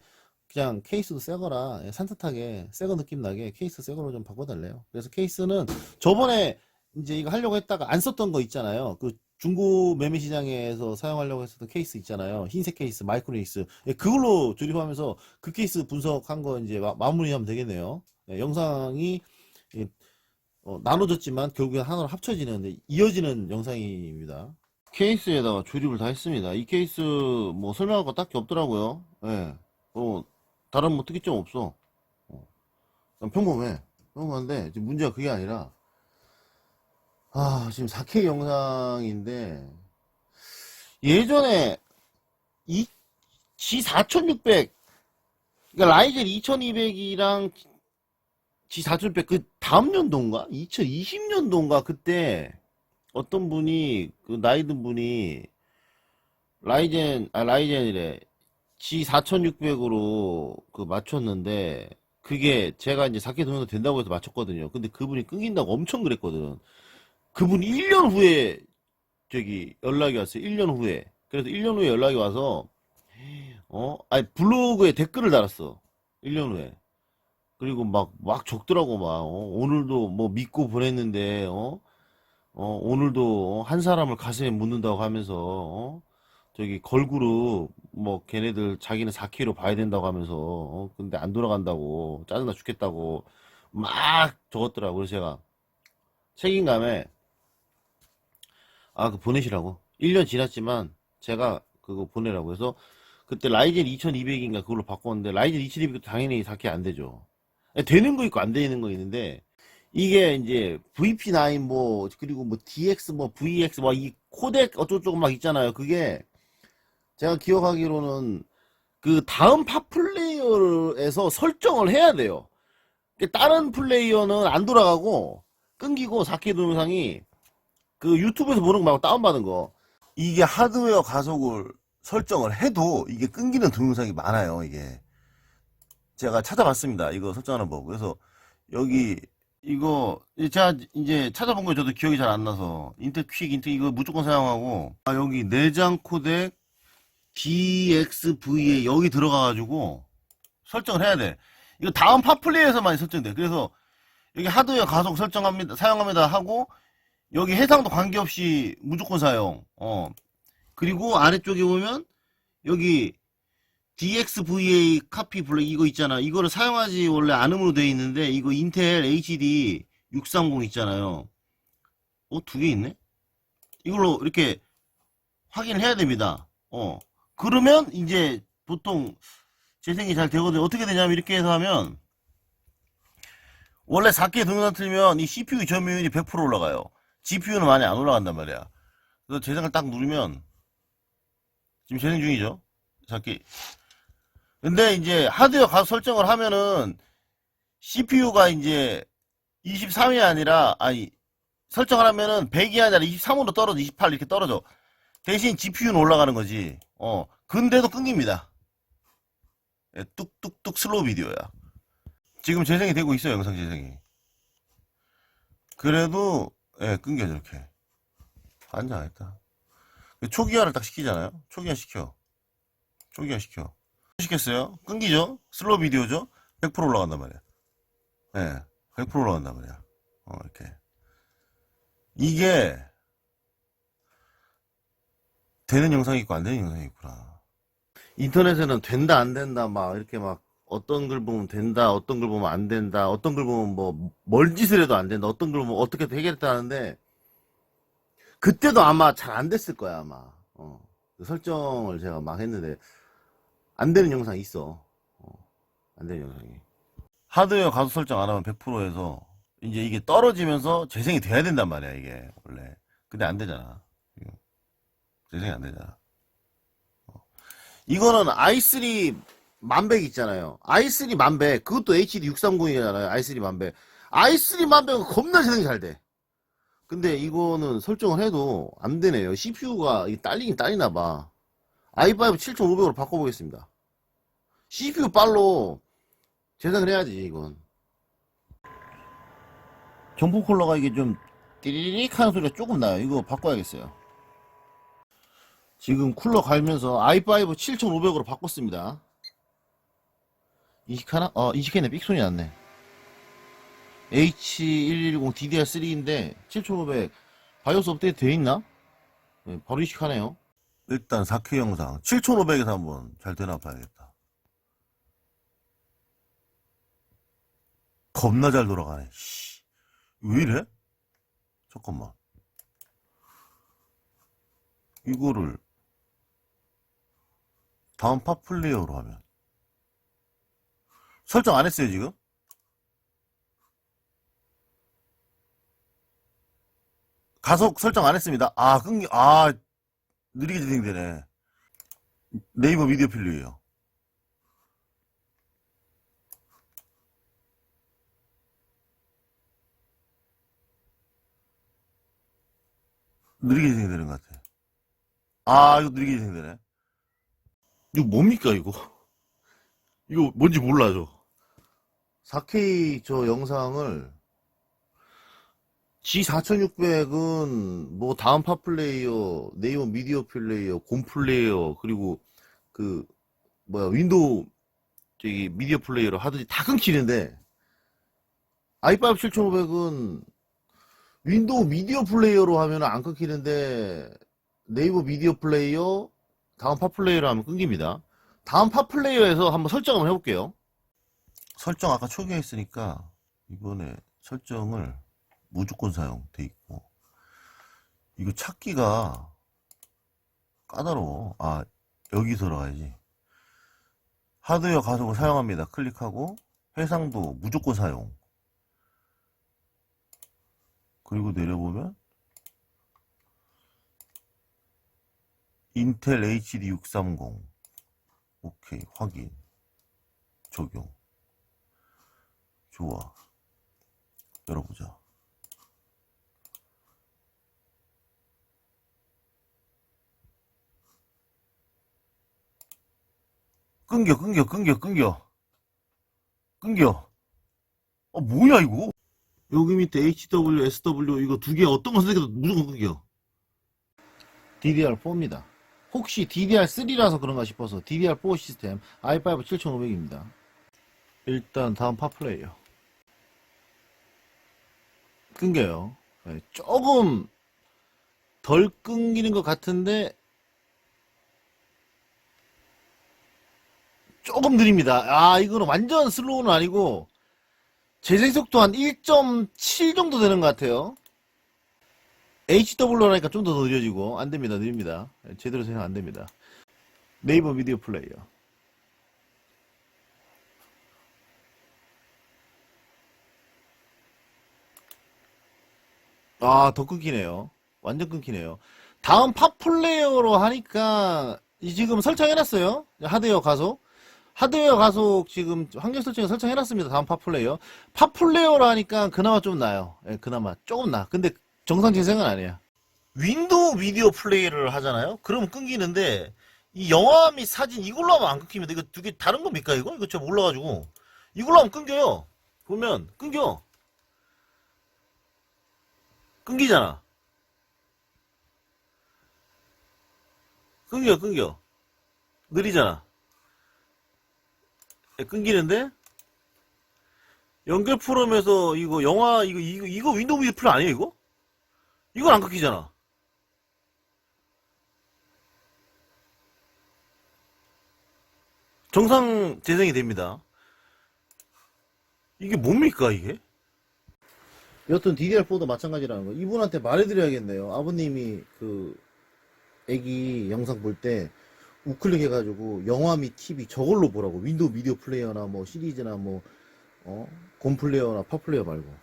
그냥 케이스도 새 거라 산뜻하게 새 거 느낌 나게 케이스 새 거로 좀 바꿔달래요. 그래서 케이스는 저번에 이제 이거 하려고 했다가 안 썼던 거 있잖아요. 그 중고 매매 시장에서 사용하려고 했었던 케이스 있잖아요. 흰색 케이스, 마이크로닉스. 그걸로 조립하면서 그 케이스 분석한 거 이제 마무리하면 되겠네요. 영상이 나눠졌지만 결국엔 하나로 합쳐지는, 이어지는 영상입니다. 케이스에다가 조립을 다 했습니다. 이 케이스 뭐 설명할 거 딱히 없더라고요. 다른 뭐 특이점 없어. 그냥 평범한데 지금 문제가 그게 아니라 지금 4K 영상인데 예전에 G4600, 그러니까 라이젠 2200이랑 G4600 그 다음 연도인가? 2020년도인가? 그때 어떤 분이, 그 나이 든 분이 라이젠이래. G4600으로 그 맞췄는데 그게 제가 이제 4K 동영상 된다고 해서 맞췄거든요. 근데 그분이 끊긴다고 엄청 그랬거든. 그분이 1년 후에 연락이 왔어요. 1년 후에. 그래서 1년 후에 연락이 와서 블로그에 댓글을 달았어. 1년 후에. 그리고 막 적더라고. 오늘도 뭐 믿고 보냈는데 오늘도 한 사람을 가슴에 묻는다고 하면서 걸그룹 뭐 걔네들 자기는 4K로 봐야 된다고 하면서 근데 안 돌아간다고 짜증나 죽겠다고 막 적었더라고. 그래서 제가 책임감에 그거 보내시라고. 1년 지났지만 제가 그거 보내라고 해서 그때 라이젠 2200인가 그걸로 바꿨는데 라이젠 2200도 당연히 4K 안 되죠. 되는 거 있고 안 되는 거 있는데 이게 이제 VP9 뭐 그리고 뭐 DX 뭐 VX 뭐 이 코덱 어쩌고저쩌고 막 있잖아요. 그게 제가 기억하기로는 그 다음 팝 플레이어에서 설정을 해야 돼요. 다른 플레이어는 안 돌아가고 끊기고 4K 동영상이 그 유튜브에서 보는 거 말고 다운받은 거. 이게 하드웨어 가속을 설정을 해도 이게 끊기는 동영상이 많아요. 이게 제가 찾아봤습니다. 이거 설정하는 법. 그래서 여기 이거 제가 이제 찾아본 거 저도 기억이 잘 안 나서 인텔 이거 무조건 사용하고 여기 내장 코덱 DXVA 여기 들어가가지고 설정을 해야 돼. 이거 다음 팟플레이에서만 설정돼. 그래서 여기 하드웨어 가속 사용합니다 하고 여기 해상도 관계없이 무조건 사용. 그리고 아래쪽에 보면 여기 DXVA 카피 블랙 이거 있잖아. 이거를 사용하지 원래 않음으로 되어 있는데 이거 인텔 HD 630 있잖아요. 두 개 있네? 이걸로 이렇게 확인을 해야 됩니다. 그러면 이제 보통 재생이 잘 되거든요. 어떻게 되냐면 이렇게 해서 하면 원래 4K 동영상 틀면 이 CPU 점유율이 100% 올라가요. GPU는 많이 안 올라간단 말이야. 그래서 재생을 딱 누르면 지금 재생 중이죠. 잡기. 근데 이제 하드웨어 가속 설정을 하면은 CPU가 이제 23이 아니라 설정을 하면은 100이 아니라 23으로 떨어져 28 이렇게 떨어져. 대신 GPU는 올라가는 거지. 근데도 끊깁니다. 예, 뚝뚝뚝 슬로우 비디오야. 지금 재생이 되고 있어요. 영상 재생이. 그래도 예, 끊겨 저렇게. 환장했다. 초기화를 딱 시키잖아요. 초기화 시켜. 초기화 시켜. 시켰어요. 끊기죠. 슬로우 비디오죠. 100% 올라간단 말이야. 예, 100% 올라간단 말이야. 이렇게. 이게 되는 영상이 있고 안 되는 영상이 있구나. 인터넷에는 된다 안 된다 막 이렇게 막 어떤 글 보면 된다 어떤 글 보면 안 된다 어떤 글 보면 뭐 멀짓을 해도 안 된다 어떤 글 보면 어떻게 해결했다 하는데 그때도 아마 잘 안 됐을 거야 아마. 그 설정을 제가 막 했는데 안 되는 영상이 있어. 안 되는 영상이. 하드웨어 가속 설정 안 하면 100%에서 이제 이게 떨어지면서 재생이 돼야 된단 말이야 이게 원래. 근데 안 되잖아. 재생이 안 되잖아. 이거는 i3 만백 있잖아요. i3 만백 그것도 HD 630이잖아요. i3 만백. i3 만백은 겁나 재생이 잘 돼. 근데 이거는 설정을 해도 안 되네요. CPU가 딸리긴 딸리나 봐. i5 7500으로 바꿔보겠습니다. CPU 빨로 재생을 해야지 이건. 정품 콜러가 이게 좀 띠리릭 하는 소리가 조금 나요. 이거 바꿔야겠어요. 지금 쿨러 갈면서 i5 7500으로 바꿨습니다. 인식하나? 인식했네. 삑소리 났네. H110 DDR3인데 7500 바이오스 업데이트 돼 있나? 네, 바로 인식하네요. 일단 4K 영상 7500에서 한번 잘 되나 봐야겠다. 겁나 잘 돌아가네. 씨. 왜 이래? 잠깐만. 이거를 다음 파 플레이어로 하면 설정 안 했어요 지금? 가속 설정 안 했습니다. 느리게 진행되네. 네이버 미디어 플레이어. 느리게 진행되는 것 같아. 이거 느리게 진행되네. 이거 뭡니까 이거? 이거 뭔지 몰라 저. 4K 저 영상을 G4600은 뭐 다음 파 플레이어, 네이버 미디어 플레이어, 곰 플레이어 그리고 그 윈도우 저기 미디어 플레이어로 하든지 다 끊기는데 i5 7500은 윈도우 미디어 플레이어로 하면 안 끊기는데 네이버 미디어 플레이어 다음 파 플레이어로 하면 끊깁니다. 다음 파 플레이어에서 한번 설정 한번 해볼게요. 설정 아까 초기화했으니까 이번에 설정을 무조건 사용 돼 있고 이거 찾기가 까다로워. 여기 들어가야지. 하드웨어 가속을 사용합니다. 클릭하고 해상도 무조건 사용. 그리고 내려보면 인텔 HD 630 오케이 확인 적용. 좋아. 열어보자. 끊겨. 뭐야 이거? 여기 밑에 HW, SW 이거 두 개 어떤 거 선택해도 무조건 끊겨. DDR4입니다. 혹시 DDR3라서 그런가 싶어서 DDR4 시스템 i5 7500입니다. 일단 다음 파 플레이어. 끊겨요. 네, 조금 덜 끊기는 것 같은데 조금 느립니다. 이거는 완전 슬로우는 아니고 재생 속도 한 1.7 정도 되는 것 같아요. HW로 하니까 좀 더 느려지고 안됩니다. 느립니다. 제대로 생각 안됩니다. 네이버 미디어 플레이어. 더 끊기네요. 완전 끊기네요. 다음 팝플레이어로 하니까 지금 설정해놨어요. 하드웨어 가속. 하드웨어 가속 지금 환경 설정에 설정해놨습니다. 다음 팝플레이어. 팝플레이어로 하니까 그나마 좀 나아요. 예, 그나마 조금 나. 근데 정상 재생은 아니에요. 윈도우 미디어 플레이를 하잖아요. 그럼 끊기는데 이 영화 및 사진 이걸로 하면 안 끊깁니다. 이거 두 개 다른 겁니까 이거? 이거 제가 몰라가지고 이걸로 하면 끊겨요. 보면 끊겨. 끊기잖아. 끊겨. 느리잖아. 끊기는데 연결 프롬에서 이거 영화 이거 윈도우 미디어 플레이 아니에요 이거? 이건 안 끊기잖아. 정상 재생이 됩니다. 이게 뭡니까 이게? 여튼 DDR4도 마찬가지라는 거. 이분한테 말해드려야겠네요. 아버님이 그 애기 영상 볼 때 우클릭 해가지고 영화 및 TV 저걸로 보라고. 윈도우 미디어 플레이어나 뭐 시리즈나 뭐 곰플레이어나 팝플레이어 말고.